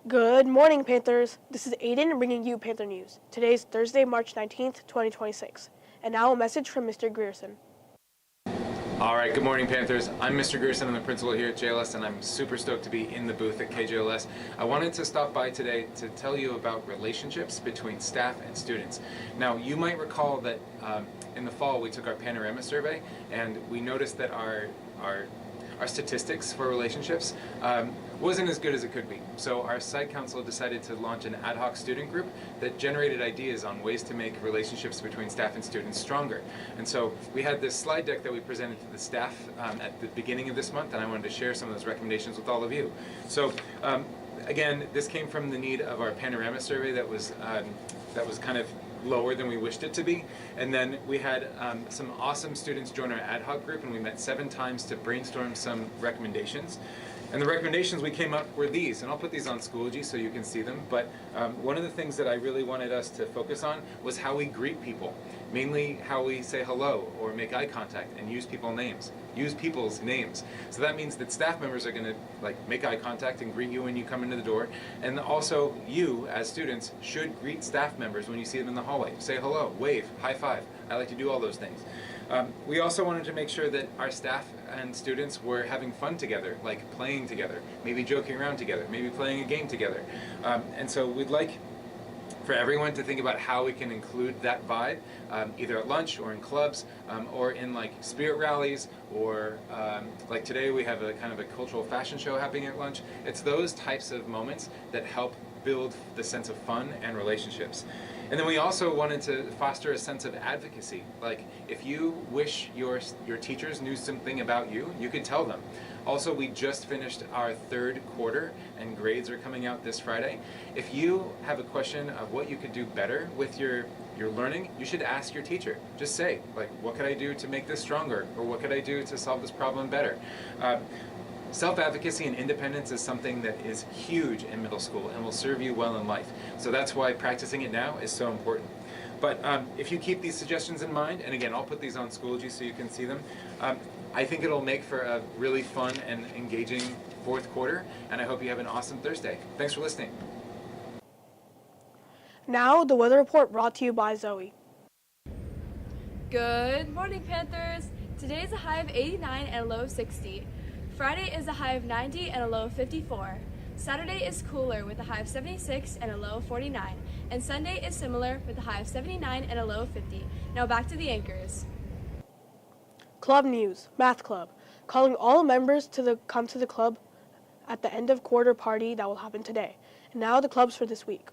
Good morning, Panthers. This is Aiden bringing you Panther News. Today is Thursday, March 19th, 2026. And now a message from Mr. Grierson. All right, good morning, Panthers. I'm Mr. Grierson. I'm the principal here at JLS, and I'm super stoked to be in the booth at KJLS. I wanted to stop by today to tell you about relationships between staff and students. Now, you might recall that in the fall we took our panorama survey, and we noticed that our statistics for relationships wasn't as good as it could be. So our site council decided to launch an ad hoc student group that generated ideas on ways to make relationships between staff and students stronger. And so we had this slide deck that we presented to the staff at the beginning of this month, and I wanted to share some of those recommendations with all of you. So again, this came from the need of our panorama survey that was kind of lower than we wished it to be. And then we had some awesome students join our ad hoc group, and we met 7 times to brainstorm some recommendations. And the recommendations we came up were these, and I'll put these on Schoology so you can see them, but one of the things that I really wanted us to focus on was how we greet people, mainly how we say hello or make eye contact and use people's names. So that means that staff members are going to make eye contact and greet you when you come into the door, and also you as students should greet staff members when you see them in the hallway. Say hello, wave, high five. I like to do all those things. We also wanted to make sure that our staff and students were having fun together, like playing together, maybe joking around together, maybe playing a game together. And so we'd like for everyone to think about how we can include that vibe, either at lunch or in clubs, or in spirit rallies, or like today we have a kind of a cultural fashion show happening at lunch. It's those types of moments that help build the sense of fun and relationships. And then we also wanted to foster a sense of advocacy. Like, if you wish your teachers knew something about you, you could tell them. Also, we just finished our 3rd quarter, and grades are coming out this Friday. If you have a question of what you could do better with your learning, you should ask your teacher. Just say, what could I do to make this stronger? Or what could I do to solve this problem better? Self-advocacy and independence is something that is huge in middle school and will serve you well in life. So that's why practicing it now is so important. But if you keep these suggestions in mind, and again, I'll put these on Schoology so you can see them, I think it'll make for a really fun and engaging 4th quarter, and I hope you have an awesome Thursday. Thanks for listening. Now, the weather report brought to you by Zoe. Good morning, Panthers. Today is a high of 89 and a low of 60. Friday is a high of 90 and a low of 54. Saturday is cooler with a high of 76 and a low of 49. And Sunday is similar with a high of 79 and a low of 50. Now back to the anchors. Club news, Math Club. Calling all members to come to the club at the end of quarter party that will happen today. And now the clubs for this week.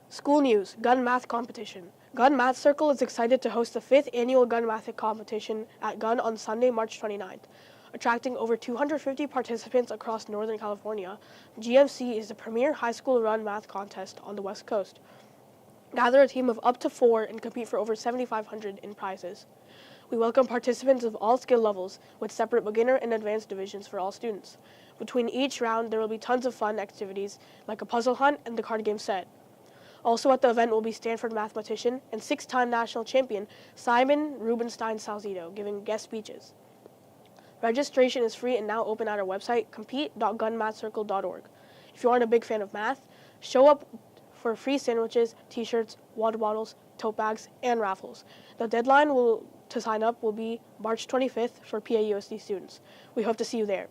School news, Gun Math Competition. Gun Math Circle is excited to host the 5th annual Gun Math Competition at Gun on Sunday, March 29th. Attracting over 250 participants across Northern California, GMC is the premier high school run math contest on the West Coast. Gather a team of up to 4 and compete for over $7,500 in prizes. We welcome participants of all skill levels with separate beginner and advanced divisions for all students. Between each round, there will be tons of fun activities like a puzzle hunt and the card game set. Also at the event will be Stanford mathematician and 6-time national champion Simon Rubenstein Salcido giving guest speeches. Registration is free and now open at our website, compete.gunmathcircle.org. If you aren't a big fan of math, show up for free sandwiches, t-shirts, water bottles, tote bags, and raffles. The deadline to sign up will be March 25th for PAUSD students. We hope to see you there.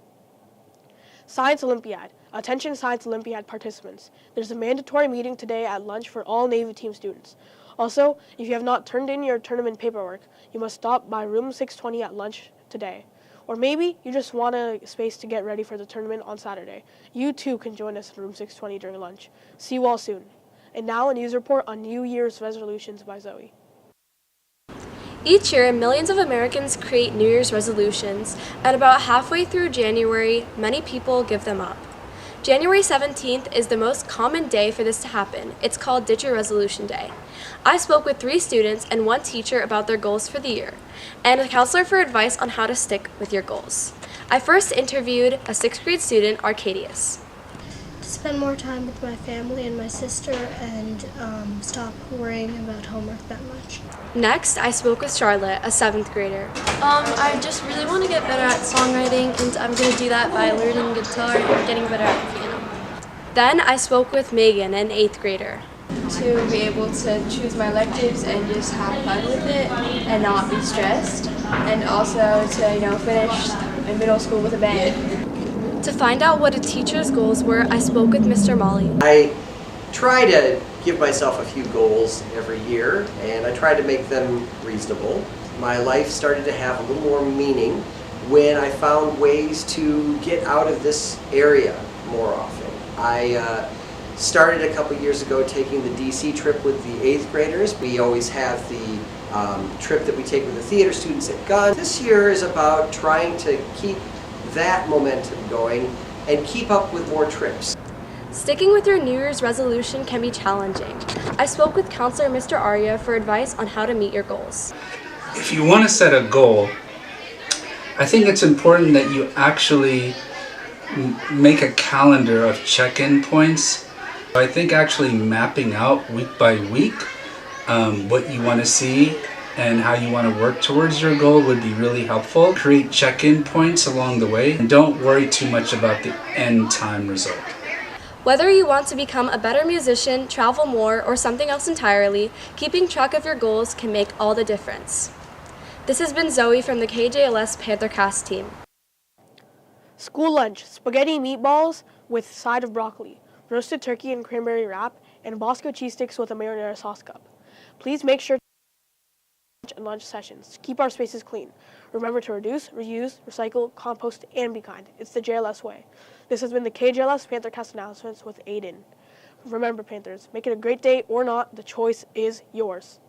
Science Olympiad. Attention Science Olympiad participants. There's a mandatory meeting today at lunch for all Navy team students. Also, if you have not turned in your tournament paperwork, you must stop by room 620 at lunch today. Or maybe you just want a space to get ready for the tournament on Saturday. You too can join us in room 620 during lunch. See you all soon. And now a news report on New Year's resolutions by Zoe. Each year, millions of Americans create New Year's resolutions, and about halfway through January, many people give them up. January 17th is the most common day for this to happen. It's called Ditch Your Resolution Day. I spoke with 3 students and 1 teacher about their goals for the year, and a counselor for advice on how to stick with your goals. I first interviewed a 6th grade student, Arcadius. To spend more time with my family and my sister and stop worrying about homework that much. Next, I spoke with Charlotte, a 7th grader. I just really want to get better at songwriting, and I'm going to do that by learning guitar and getting better at the piano. Then I spoke with Megan, an 8th grader. To be able to choose my electives and just have fun with it and not be stressed, and also to finish in middle school with a band. To find out what a teacher's goals were, I spoke with Mr. Molly. I try to give myself a few goals every year, and I try to make them reasonable. My life started to have a little more meaning when I found ways to get out of this area more often. I started a couple years ago taking the DC trip with the 8th graders. We always have the trip that we take with the theater students at Gunn. This year is about trying to keep that momentum going and keep up with more trips. Sticking with your New Year's resolution can be challenging. I spoke with counselor Mr. Arya for advice on how to meet your goals. If you want to set a goal, I think it's important that you actually make a calendar of check-in points. I think actually mapping out week by week what you want to see and how you want to work towards your goal would be really helpful. Create check-in points along the way and don't worry too much about the end time result. Whether you want to become a better musician, travel more, or something else entirely, keeping track of your goals can make all the difference. This has been Zoe from the KJLS Panthercast team. School lunch: spaghetti meatballs with side of broccoli, roasted turkey and cranberry wrap, and Bosco cheese sticks with a marinara sauce cup. Please make sure to and lunch sessions. Keep our spaces clean. Remember to reduce, reuse, recycle, compost, and be kind. It's the JLS way. This has been the KJLS Panthercast announcements with Aiden. Remember, Panthers, make it a great day or not, the choice is yours.